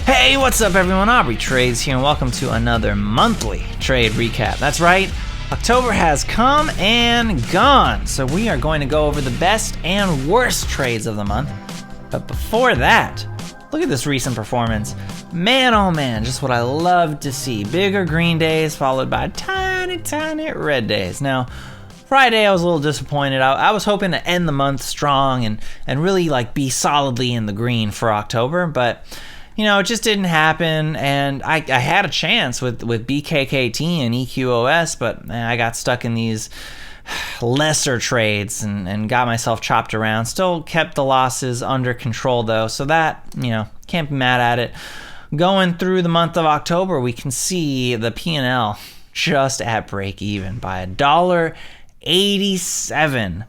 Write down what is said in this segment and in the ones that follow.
Hey, what's up everyone? Aubrey Trades here and welcome to another monthly trade recap. That's right, October has come and gone, so we are going to go over the best and worst trades of the month. But before that, look at this recent performance. Man, oh man, just what I love to see. Bigger green days followed by tiny red days. Now, Friday I was a little disappointed. I was hoping to end the month strong and really like be solidly in the green for October, but you know, it just didn't happen, and I had a chance with BKKT and EQOS, but I got stuck in these lesser trades and got myself chopped around. Still kept the losses under control though, so that, you know, can't be mad at it. Going through the month of October, we can see the P&L just at break even by $1.87.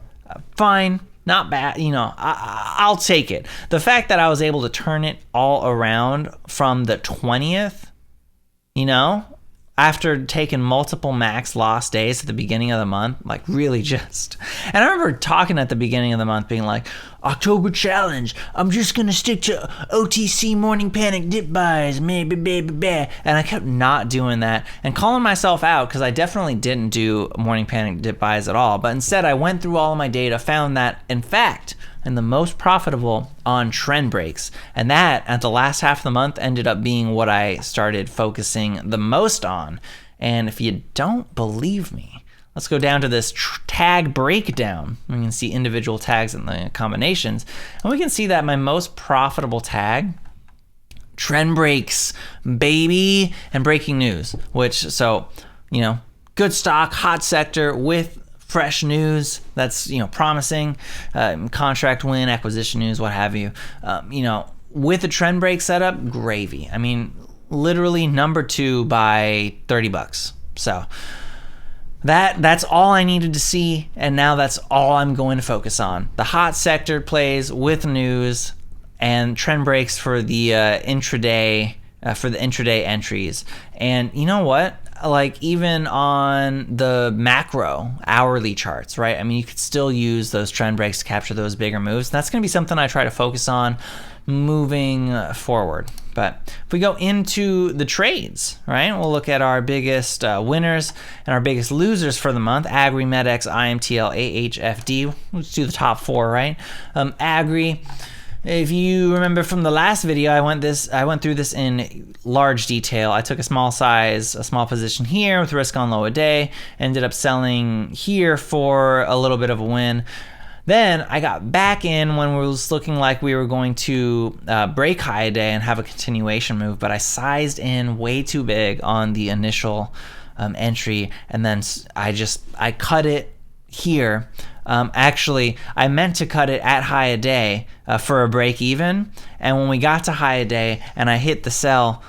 Fine. Not bad, you know, I'll take it. The fact that I was able to turn it all around from the 20th, you know, after taking multiple max loss days at the beginning of the month, like really just. And I remember talking at the beginning of the month being like, October challenge, I'm just going to stick to OTC morning panic dip buys, maybe, baby. And I kept not doing that and calling myself out because I definitely didn't do morning panic dip buys at all. But instead, I went through all of my data, found that, in fact, and the most profitable on trend breaks. And that, at the last half of the month, ended up being what I started focusing the most on. And if you don't believe me, let's go down to this tag breakdown. We can see individual tags and the combinations. And we can see that my most profitable tag, trend breaks, baby, and breaking news. Which, so, you know, good stock, hot sector with fresh news that's, you know, promising, contract win, acquisition news, what have you. You know, with a trend break setup, gravy. I mean, literally number 2 by $30. So that's all I needed to see, and now that's all I'm going to focus on. The hot sector plays with news and trend breaks for the intraday entries. And you know what? Like even on the macro hourly charts, right? I mean, you could still use those trend breaks to capture those bigger moves. That's going to be something I try to focus on moving forward. But if we go into the trades, right, we'll look at our biggest winners and our biggest losers for the month. Agri, Medex, IMTL, AHFD. Let's do the top 4, right? Agri. If you remember from the last video, I went through this in large detail. I took a small position here with risk on low a day, ended up selling here for a little bit of a win. Then I got back in when it was looking like we were going to break high a day and have a continuation move, but I sized in way too big on the initial entry, and then I cut it here. Actually, I meant to cut it at high a day for a break even, and when we got to high a day and I hit the sell,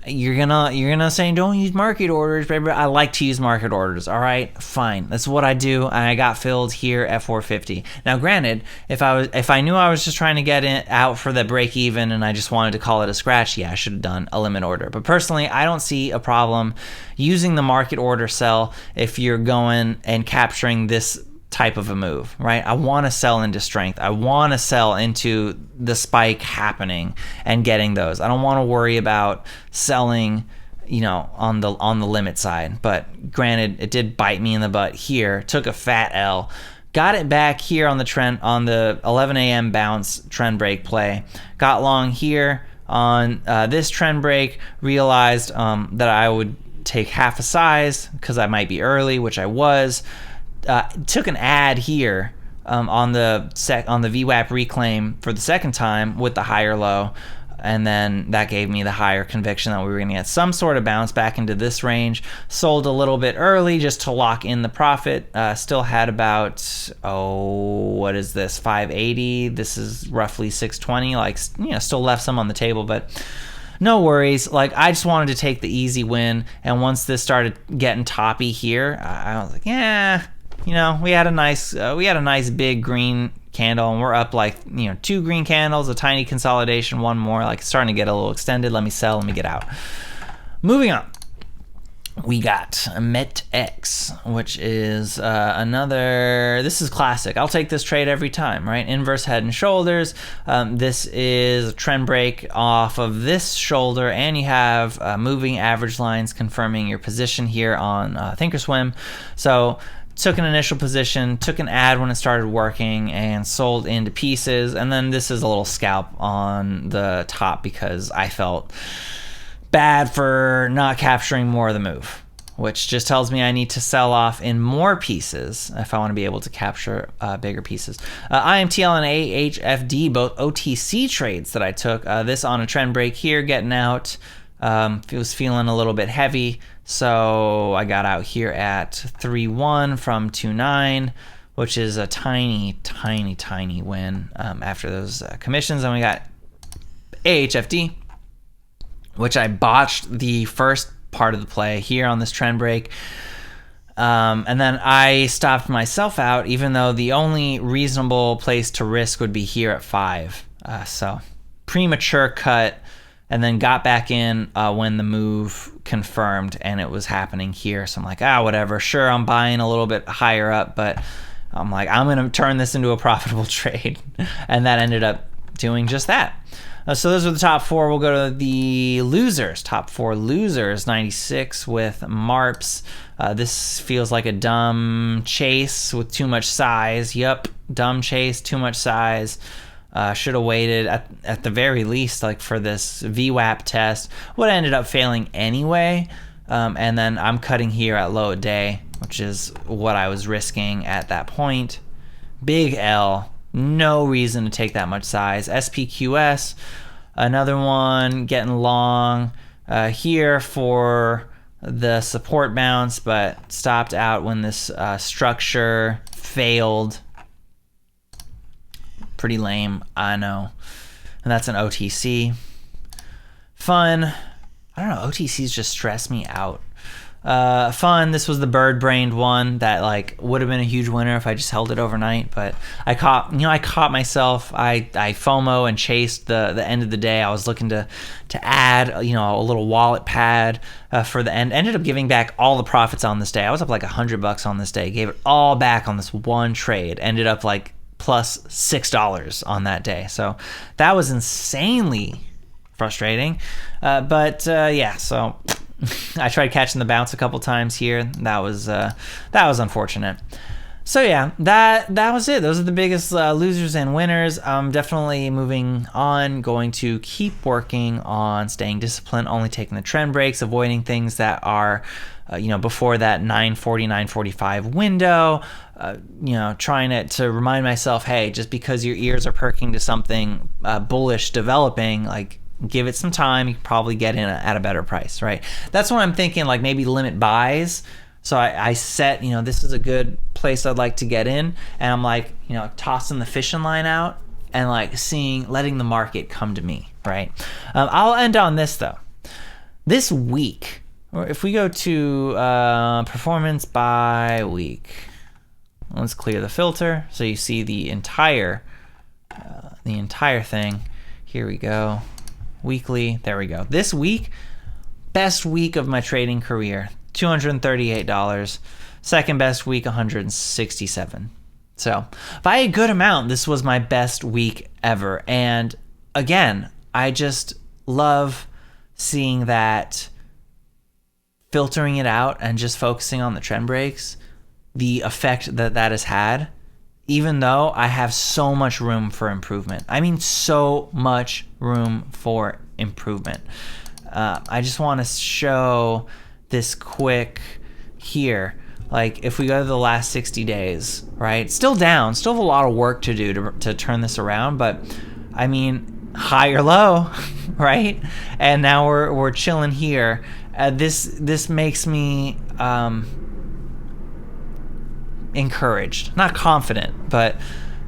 you're gonna say don't use market orders, baby. I like to use market orders. All right, fine, that's what I do, and I got filled here at 450. Now, granted, if I knew I was just trying to get it out for the break even and I just wanted to call it a scratch, yeah, I should have done a limit order. But personally, I don't see a problem using the market order sell if you're going and capturing this type of a move, right? I want to sell into strength. I want to sell into the spike happening and getting those. I don't want to worry about selling, you know, on the limit side. But granted, it did bite me in the butt here. Took a fat L. Got it back here on the trend, on the 11 a.m. bounce trend break play. Got long here on this trend break. Realized that I would take half a size because I might be early, which I was. Took an ad here on the VWAP reclaim for the second time with the higher low, and then that gave me the higher conviction that we were going to get some sort of bounce back into this range. Sold a little bit early just to lock in the profit. Still had about, what is this, 580? This is roughly 620. Like, you know, still left some on the table, but no worries. Like, I just wanted to take the easy win, and once this started getting toppy here, I was like, yeah. You know, we had a nice big green candle, and we're up like, you know, 2 green candles, a tiny consolidation, one more, like it's starting to get a little extended. Let me sell, let me get out. Moving on. we got MetX, which is this is classic. I'll take this trade every time, right? Inverse head and shoulders. This is a trend break off of this shoulder, and you have moving average lines confirming your position here on Thinkorswim. So took an initial position, took an ad when it started working, and sold into pieces. And then this is a little scalp on the top because I felt bad for not capturing more of the move, which just tells me I need to sell off in more pieces if I want to be able to capture bigger pieces. IMTL and AHFD, both OTC trades that I took. This on a trend break here, getting out. It was feeling a little bit heavy, so I got out here at 3.1 from 2.9, which is a tiny win after those commissions. And we got AHFD, which I botched the first part of the play here on this trend break. And then I stopped myself out, even though the only reasonable place to risk would be here at 5. So premature cut, and then got back in when the move confirmed and it was happening here. So I'm like, whatever. Sure, I'm buying a little bit higher up, but I'm like, I'm going to turn this into a profitable trade. And that ended up doing just that. So those are the top 4. We'll go to the losers. Top 4 losers, 96 with MARPs. This feels like a dumb chase with too much size. Yep, dumb chase, too much size. Should have waited at the very least, like for this VWAP test. What ended up failing anyway. And then I'm cutting here at low day, which is what I was risking at that point. Big L. No reason to take that much size. SPQS, another one getting long here for the support bounce, but stopped out when this structure failed. Pretty lame, I know. And that's an OTC. Fun. I don't know, OTCs just stress me out. Fun. This was the bird-brained one that like would have been a huge winner if I just held it overnight, but I caught myself. I FOMO and chased the end of the day. I was looking to add a little wallet pad for the end. Ended up giving back all the profits on this day. I was up like $100 on this day. Gave it all back on this one trade. Ended up like plus $6 on that day. So that was insanely frustrating. So I tried catching the bounce a couple times here. That was unfortunate. So yeah, that was it. Those are the biggest losers and winners. I'm definitely moving on, going to keep working on staying disciplined, only taking the trend breaks, avoiding things that are before that 940, 945 window, trying to remind myself, hey, just because your ears are perking to something bullish developing, like give it some time, you can probably get in at a better price, right? That's what I'm thinking, like maybe limit buys. So I set, this is a good place I'd like to get in, and I'm like, tossing the fishing line out and like letting the market come to me, right? I'll end on this though. This week, or if we go to performance by week, let's clear the filter so you see the entire thing. Here we go. Weekly, there we go. This week, best week of my trading career, $238. Second best week, $167. So by a good amount, this was my best week ever. And again, I just love seeing that, filtering it out and just focusing on the trend breaks, the effect that has had, even though I have so much room for improvement. I mean, so much room for improvement. I just want to show this quick here. Like if we go to the last 60 days, right? Still down, still have a lot of work to do to turn this around, but I mean, high or low, right? And now we're chilling here. This makes me encouraged, not confident, but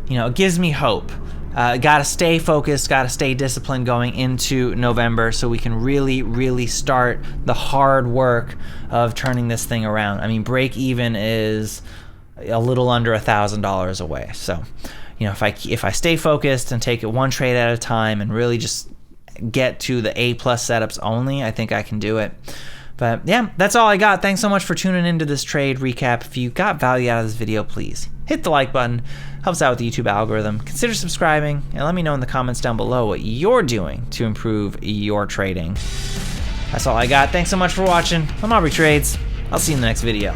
it gives me hope. Got to stay focused, got to stay disciplined going into November so we can really, really start the hard work of turning this thing around. I mean, break even is a little under $1,000 away. So, if I stay focused and take it one trade at a time and really just get to the A+ setups only, I think I can do it. But yeah, that's all I got. Thanks so much for tuning into this trade recap. If you got value out of this video, please hit the like button. Helps out with the YouTube algorithm. Consider subscribing and let me know in the comments down below what you're doing to improve your trading. That's all I got. Thanks so much for watching. I'm Aubrey Trades. I'll see you in the next video.